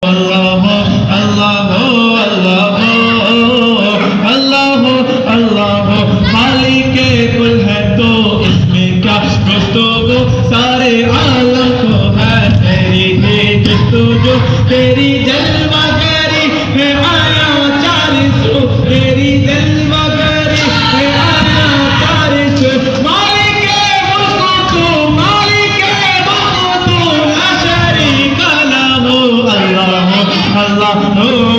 اللہ اللہ اللہ اللہ اللہ خالق کل ہے تو اس میں کیا گفتگو سارے عالم کو ہے تیری جستجو تیری جلوہ گری ہے آیا چالیسو تیری جلوہ گری ہے آیا چالیسو مالک ملک تو مالک ملک تو لا شریک له اللہ اللہ